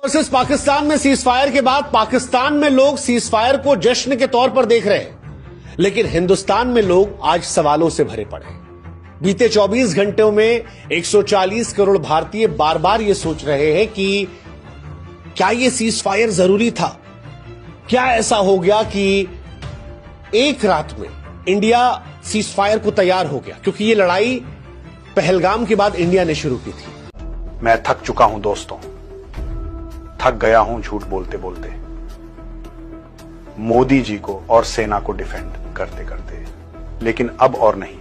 Versus Pakistan में cease fire के बाद पाकिस्तान में लोग सीज फायर को जश्न के तौर पर देख रहे हैं, लेकिन हिंदुस्तान में लोग आज सवालों से भरे पड़े हैं। बीते 24 घंटों में 140 करोड़ भारतीय बार बार यह सोच रहे हैं कि क्या यह सीज फायर जरूरी था। क्या ऐसा हो गया कि एक रात में इंडिया सीज फायर को तैयार हो गया, क्योंकि यह लड़ाई पहलगाम के बाद इंडिया ने शुरू की थी। मैं थक चुका हूं दोस्तों, थक गया हूं झूठ बोलते बोलते, मोदी जी को और सेना को डिफेंड करते करते। लेकिन अब और नहीं,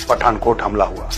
पठानकोट हमला हुआ,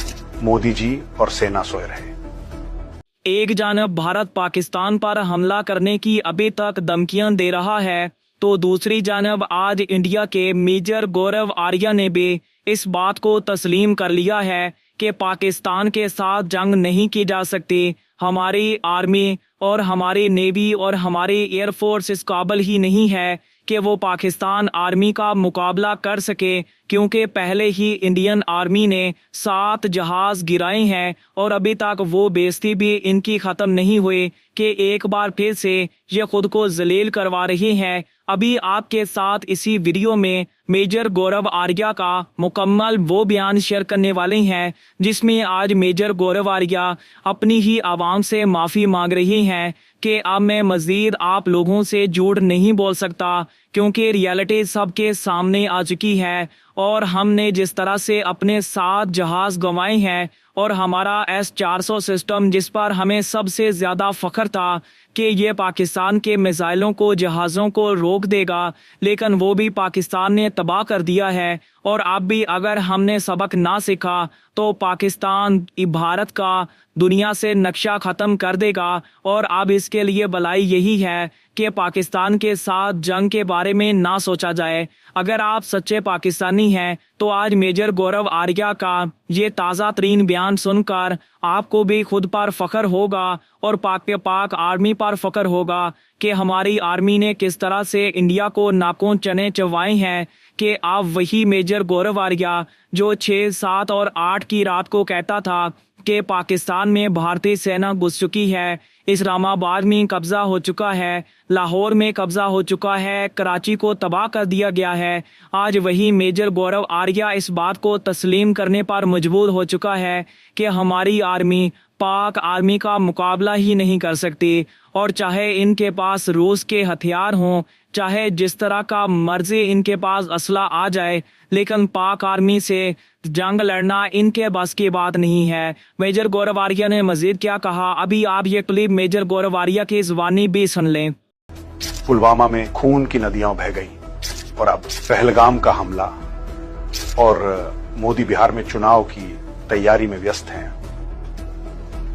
मोदी जी और सेना सोए रहे। एक जानब भारत पाकिस्तान पर हमला करने की अभी तक धमकियां दे रहा है, तो दूसरी जानब आज इंडिया के मेजर गौरव आर्या ने भी इस बात को तस्लीम कर लिया है कि पाकिस्तान के साथ जंग नहीं की जा सकती। हमारी आर्मी और हमारी नेवी और हमारी एयरफोर्स इस काबिल ही नहीं है कि वो पाकिस्तान आर्मी का मुकाबला कर सके, क्योंकि पहले ही इंडियन आर्मी ने 7 जहाज गिराए हैं और अभी तक वो बेइज्जती भी इनकी खत्म नहीं हुई कि एक बार फिर से ये खुद को जलील करवा रही हैं। अभी आपके साथ इसी वीडियो में मेजर गौरव आर्या का मुकम्मल वो बयान शेयर करने वाले हैं जिसमें आज मेजर गौरव आर्या अपनी ही आवाम से माफ़ी मांग रही हैं कि अब मैं मज़ीद आप लोगों से झूठ नहीं बोल सकता, क्योंकि रियलिटी सबके सामने आ चुकी है और हमने जिस तरह से अपने 7 जहाज गंवाए हैं और हमारा S-400 सिस्टम जिस पर हमें सबसे ज़्यादा फ़ख्र था कि ये पाकिस्तान के मिसाइलों को, जहाज़ों को रोक देगा, लेकिन वो भी पाकिस्तान ने तबाह कर दिया है। और अब भी अगर हमने सबक ना सीखा तो पाकिस्तान भारत का दुनिया से नक्शा ख़त्म कर देगा। और अब इसके लिए भलाई यही है कि पाकिस्तान के साथ जंग के बारे में ना सोचा जाए। अगर आप सच्चे पाकिस्तानी हैं तो आज मेजर गौरव आर्या का ये ताज़ा तरीन बयान सुनकर आपको भी खुद पर फ़ख्र होगा और पाक आर्मी पर फ़ख्र होगा कि हमारी आर्मी ने किस तरह से इंडिया को नाकों चने चबाए हैं। कि आप वही मेजर गौरव आर्या जो 6, 7 और 8 की रात को कहता था कि पाकिस्तान में भारतीय सेना घुस चुकी है, इस्लामाबाद में कब्जा हो चुका है, लाहौर में कब्जा हो चुका है, कराची को तबाह कर दिया गया है। आज वही मेजर गौरव आर्या इस बात को तस्लीम करने पर मजबूर हो चुका है कि हमारी आर्मी पाक आर्मी का मुकाबला ही नहीं कर सकती। और चाहे इनके पास रूस के हथियार हों, चाहे जिस तरह का मर्जी इनके पास असला आ जाए, लेकिन पाक आर्मी से जंग लड़ना इनके बस की बात नहीं है। मेजर गौरव आर्या ने मजीद क्या कहा, अभी आप ये क्लिप मेजर गौरव आर्या की ज़ुबानी भी सुन लें। पुलवामा में खून की नदियां बह गई और अब पहलगाम का हमला, और मोदी बिहार में चुनाव की तैयारी में व्यस्त हैं।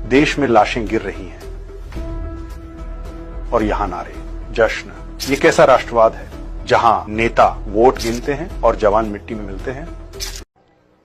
देश में लाशें गिर रही हैं और यहां नारे, जश्न। ये कैसा राष्ट्रवाद है जहां नेता वोट गिनते हैं और जवान मिट्टी में मिलते हैं।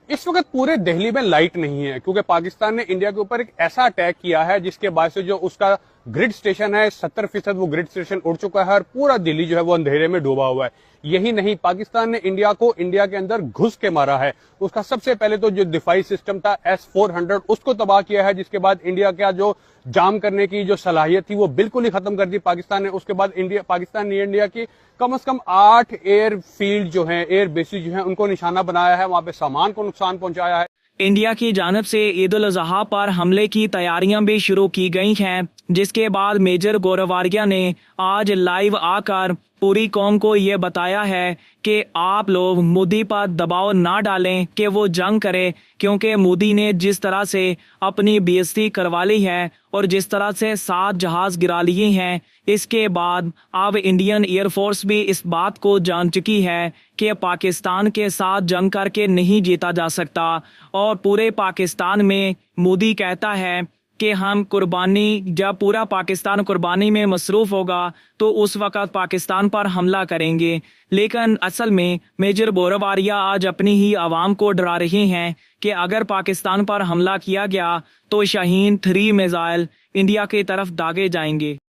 इस वक्त पूरे दिल्ली में लाइट नहीं है क्योंकि पाकिस्तान ने इंडिया के ऊपर एक ऐसा अटैक किया है जिसके बाद से जो उसका ग्रिड स्टेशन है 70% वो ग्रिड स्टेशन उड़ चुका है और पूरा दिल्ली जो है वो अंधेरे में डूबा हुआ है। यही नहीं, पाकिस्तान ने इंडिया को इंडिया के अंदर घुस के मारा है। उसका सबसे पहले तो जो दिफाई सिस्टम था S-400 उसको तबाह किया है, जिसके बाद इंडिया का जो जाम करने की जो सलाहियत थी वो बिल्कुल ही खत्म कर दी पाकिस्तान ने। उसके बाद पाकिस्तान ने इंडिया की कम से कम 8 एयर फील्ड जो है, एयर बेसिस जो है, उनको निशाना बनाया है, वहां पे सामान को नुकसान पहुंचाया है। इंडिया की जानब से ईद उल अज़हा पर हमले की तैयारियां भी शुरू की गई हैं, जिसके बाद मेजर गौरव आर्या ने आज लाइव आकर पूरी कौम को ये बताया है कि आप लोग मोदी पर दबाव ना डालें कि वो जंग करे, क्योंकि मोदी ने जिस तरह से अपनी बेइज्जती करवा ली है और जिस तरह से 7 जहाज गिरा लिए हैं, इसके बाद अब इंडियन एयरफोर्स भी इस बात को जान चुकी है कि पाकिस्तान के साथ जंग करके नहीं जीता जा सकता। और पूरे पाकिस्तान में मोदी कहता है कि हम कुर्बानी, जब पूरा पाकिस्तान कुर्बानी में मसरूफ़ होगा तो उस वक़्त पाकिस्तान पर हमला करेंगे। लेकिन असल में मेजर गौरव आर्या आज अपनी ही आवाम को डरा रहे हैं कि अगर पाकिस्तान पर हमला किया गया तो शाहीन 3 मिसाइल इंडिया की तरफ दागे जाएंगे।